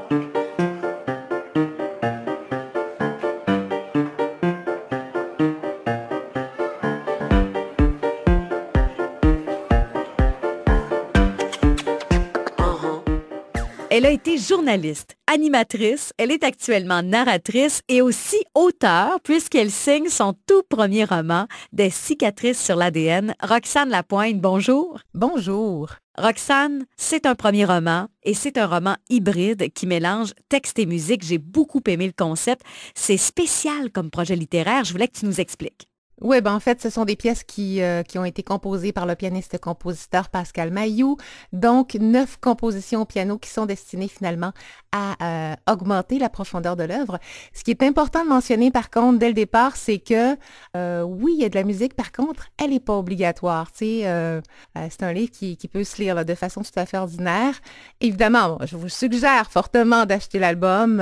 Elle a été journaliste, animatrice, elle est actuellement narratrice et aussi auteure puisqu'elle signe son tout premier roman, Des cicatrices sur l'ADN. Roxane Lapointe, bonjour. Bonjour. Roxane, c'est un premier roman et c'est un roman hybride qui mélange texte et musique. J'ai beaucoup aimé le concept. C'est spécial comme projet littéraire. Je voulais que tu nous expliques. Oui, en fait, ce sont des pièces qui ont été composées par le pianiste-compositeur Pascal Mayou. Donc, 9 compositions au piano qui sont destinées finalement à augmenter la profondeur de l'œuvre. Ce qui est important de mentionner, par contre, dès le départ, c'est que, oui, il y a de la musique, par contre, elle n'est pas obligatoire. C'est un livre qui peut se lire là, de façon tout à fait ordinaire. Évidemment, je vous suggère fortement d'acheter l'album,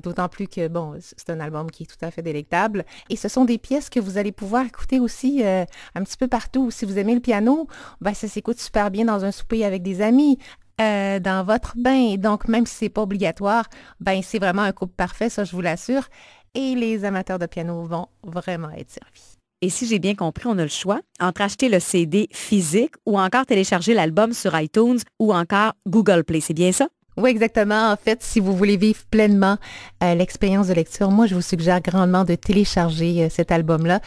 d'autant plus que, c'est un album qui est tout à fait délectable. Et ce sont des pièces que vous allez pouvoir écouter aussi un petit peu partout. Si vous aimez le piano, ça s'écoute super bien dans un souper avec des amis, dans votre bain. Donc, même si c'est pas obligatoire, c'est vraiment un couple parfait, ça, je vous l'assure. Et les amateurs de piano vont vraiment être servis. Et si j'ai bien compris, on a le choix entre acheter le CD physique ou encore télécharger l'album sur iTunes ou encore Google Play. C'est bien ça? Oui, exactement. En fait, si vous voulez vivre pleinement l'expérience de lecture, moi, je vous suggère grandement de télécharger cet album-là,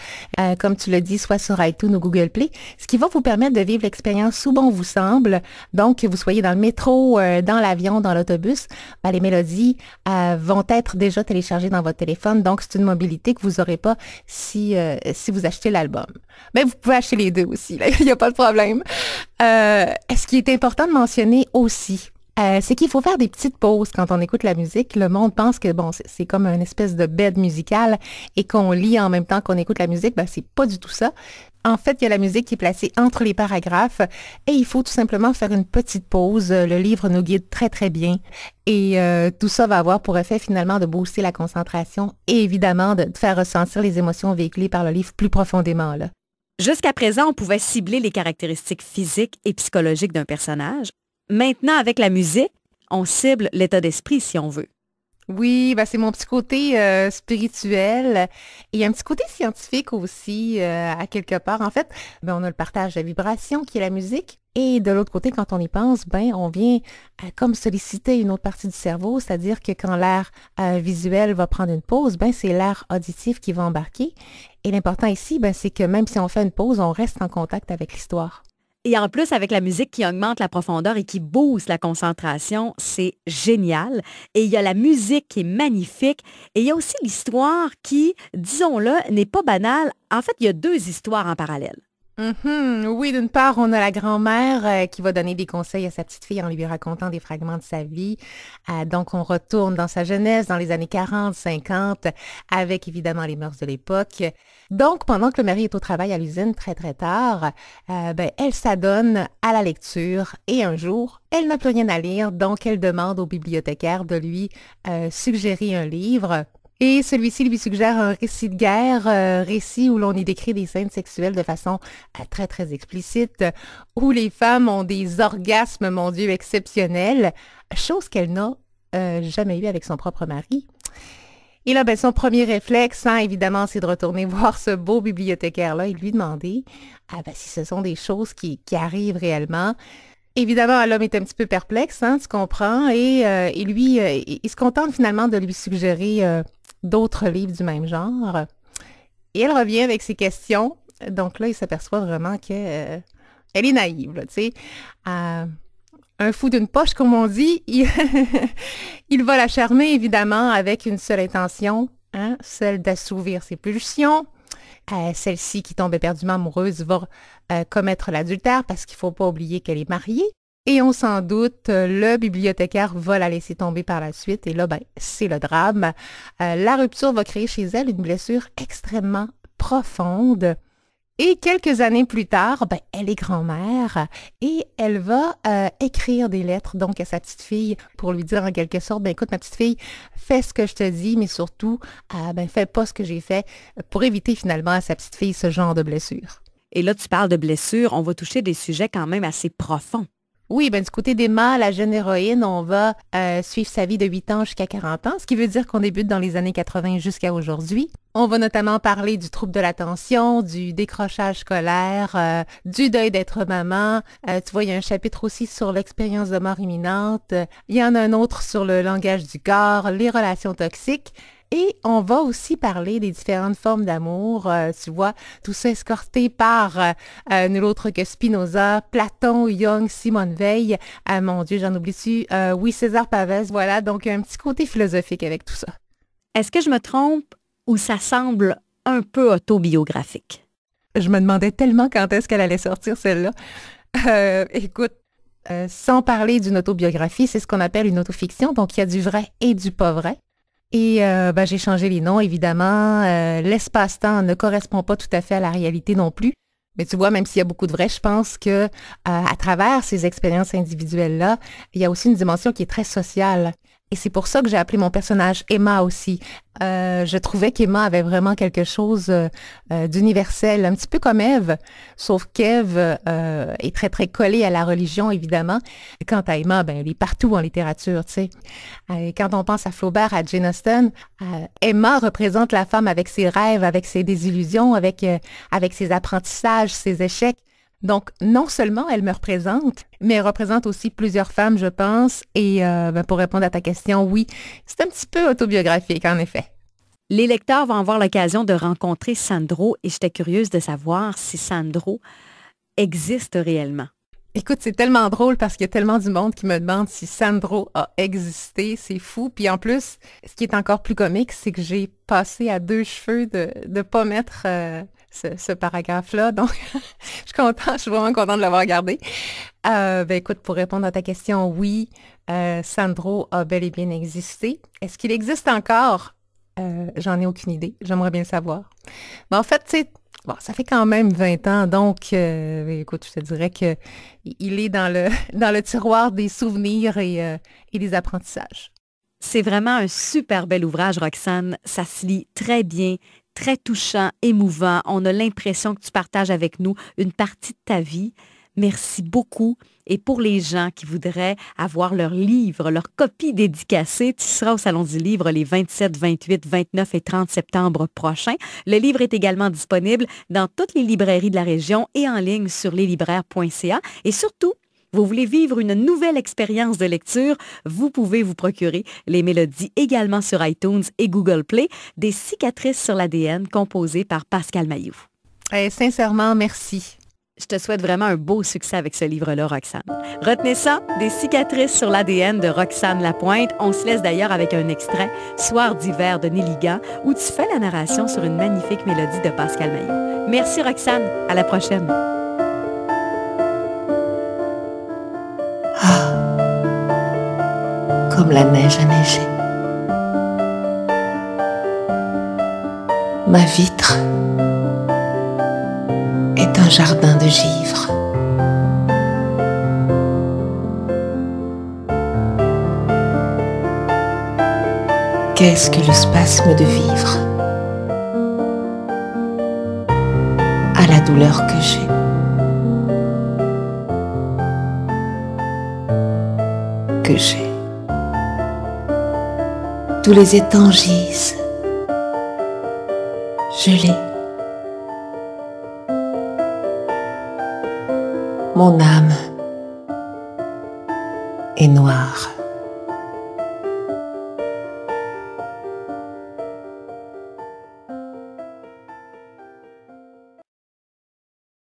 comme tu l'as dit, soit sur iTunes ou Google Play, ce qui va vous permettre de vivre l'expérience où bon vous semble. Donc, que vous soyez dans le métro, dans l'avion, dans l'autobus, les mélodies vont être déjà téléchargées dans votre téléphone. Donc, c'est une mobilité que vous n'aurez pas si vous achetez l'album. Mais vous pouvez acheter les deux aussi, là. Il n'y a pas de problème. Ce qui est important de mentionner aussi, c'est qu'il faut faire des petites pauses quand on écoute la musique. Le monde pense que c'est comme une espèce de bed musical et qu'on lit en même temps qu'on écoute la musique. C'est pas du tout ça. En fait, il y a la musique qui est placée entre les paragraphes et il faut tout simplement faire une petite pause. Le livre nous guide très, très bien et tout ça va avoir pour effet finalement de booster la concentration et évidemment de faire ressentir les émotions véhiculées par le livre plus profondément, là. Jusqu'à présent, on pouvait cibler les caractéristiques physiques et psychologiques d'un personnage. Maintenant, avec la musique, on cible l'état d'esprit si on veut. Oui, c'est mon petit côté spirituel et un petit côté scientifique aussi, à quelque part. En fait, on a le partage de la vibration qui est la musique. Et de l'autre côté, quand on y pense, on vient comme solliciter une autre partie du cerveau, c'est-à-dire que quand l'air visuel va prendre une pause, c'est l'air auditif qui va embarquer. Et l'important ici, c'est que même si on fait une pause, on reste en contact avec l'histoire. Et en plus, avec la musique qui augmente la profondeur et qui booste la concentration, c'est génial. Et il y a la musique qui est magnifique. Et il y a aussi l'histoire qui, disons-le, n'est pas banale. En fait, il y a 2 histoires en parallèle. Oui, d'une part, on a la grand-mère qui va donner des conseils à sa petite fille en lui racontant des fragments de sa vie. Donc, on retourne dans sa jeunesse, dans les années 40, 50, avec évidemment les mœurs de l'époque. Donc, pendant que le mari est au travail à l'usine très, très tard, elle s'adonne à la lecture et un jour, elle n'a plus rien à lire, donc elle demande au bibliothécaire de lui suggérer un livre. Et celui-ci lui suggère un récit de guerre, récit où l'on y décrit des scènes sexuelles de façon très, très explicite, où les femmes ont des orgasmes, mon Dieu, exceptionnels, chose qu'elle n'a jamais eu avec son propre mari. Et là, son premier réflexe, évidemment, c'est de retourner voir ce beau bibliothécaire-là et lui demander si ce sont des choses qui arrivent réellement. Évidemment, l'homme est un petit peu perplexe, tu comprends, et lui, il se contente finalement de lui suggérer d'autres livres du même genre. Et elle revient avec ses questions. Donc là, il s'aperçoit vraiment qu'elle est naïve, là, tu sais. Un fou d'une poche, comme on dit, il va la charmer, évidemment, avec une seule intention, celle d'assouvir ses pulsions. Celle-ci, qui tombe éperdument amoureuse, va commettre l'adultère parce qu'il ne faut pas oublier qu'elle est mariée. Et on s'en doute, le bibliothécaire va la laisser tomber par la suite. Et là, c'est le drame. La rupture va créer chez elle une blessure extrêmement profonde. Et quelques années plus tard, elle est grand-mère et elle va écrire des lettres donc à sa petite fille pour lui dire en quelque sorte, écoute ma petite fille, fais ce que je te dis, mais surtout, fais pas ce que j'ai fait pour éviter finalement à sa petite fille ce genre de blessure. Et là, tu parles de blessures, on va toucher des sujets quand même assez profonds. Oui, ben du côté d'Emma, la jeune héroïne, on va suivre sa vie de 8 ans jusqu'à 40 ans, ce qui veut dire qu'on débute dans les années 80 jusqu'à aujourd'hui. On va notamment parler du trouble de l'attention, du décrochage scolaire, du deuil d'être maman. Tu vois, il y a un chapitre aussi sur l'expérience de mort imminente. Il y en a un autre sur le langage du corps, les relations toxiques. Et on va aussi parler des différentes formes d'amour, tu vois, tout ça escorté par nul autre que Spinoza, Platon, Jung, Simone Veil, mon Dieu, j'en oublie-tu, oui, César Pavès, voilà, donc un petit côté philosophique avec tout ça. Est-ce que je me trompe ou ça semble un peu autobiographique? Je me demandais tellement quand est-ce qu'elle allait sortir celle-là. Écoute, sans parler d'une autobiographie, c'est ce qu'on appelle une autofiction, donc il y a du vrai et du pas vrai. Et j'ai changé les noms, évidemment. L'espace-temps ne correspond pas tout à fait à la réalité non plus. Mais tu vois, même s'il y a beaucoup de vrai, je pense que à travers ces expériences individuelles-là, il y a aussi une dimension qui est très sociale. Et c'est pour ça que j'ai appelé mon personnage Emma aussi. Je trouvais qu'Emma avait vraiment quelque chose d'universel, un petit peu comme Ève, sauf qu'Ève est très, très collée à la religion, évidemment. Quant à Emma, ben, elle est partout en littérature, tu sais. Et quand on pense à Flaubert, à Jane Austen, Emma représente la femme avec ses rêves, avec ses désillusions, avec ses apprentissages, ses échecs. Donc, non seulement elle me représente, mais elle représente aussi plusieurs femmes, je pense. Et pour répondre à ta question, oui, c'est un petit peu autobiographique, en effet. Les lecteurs vont avoir l'occasion de rencontrer Sandro et j'étais curieuse de savoir si Sandro existe réellement. Écoute, c'est tellement drôle parce qu'il y a tellement du monde qui me demande si Sandro a existé. C'est fou. Puis en plus, ce qui est encore plus comique, c'est que j'ai passé à deux cheveux de ne pas mettre ce paragraphe-là. Donc, je suis vraiment contente de l'avoir gardé. Écoute, pour répondre à ta question, oui, Sandro a bel et bien existé. Est-ce qu'il existe encore? J'en ai aucune idée. J'aimerais bien le savoir. Mais en fait, tu sais, bon, ça fait quand même 20 ans, donc écoute, je te dirais que il est dans le tiroir des souvenirs et des apprentissages. C'est vraiment un super bel ouvrage, Roxane. Ça se lit très bien, très touchant, émouvant. On a l'impression que tu partages avec nous une partie de ta vie. Merci beaucoup. Et pour les gens qui voudraient avoir leur livre, leur copie dédicacée, tu seras au Salon du Livre les 27, 28, 29 et 30 septembre prochains. Le livre est également disponible dans toutes les librairies de la région et en ligne sur leslibraires.ca. Et surtout, vous voulez vivre une nouvelle expérience de lecture, vous pouvez vous procurer les mélodies également sur iTunes et Google Play, des cicatrices sur l'ADN composées par Pascal Mailloux. Sincèrement, merci. Je te souhaite vraiment un beau succès avec ce livre-là, Roxane. Retenez ça, des cicatrices sur l'ADN de Roxane Lapointe. On se laisse d'ailleurs avec un extrait, Soir d'hiver de Néligan, où tu fais la narration sur une magnifique mélodie de Pascal Mailloux. Merci, Roxane. À la prochaine. Ah, comme la neige a neigé. Ma vitre est un jardin de givre. Qu'est-ce que le spasme de vivre à la douleur que j'ai. Tous les étangs gisent, gelés. Mon âme est noire.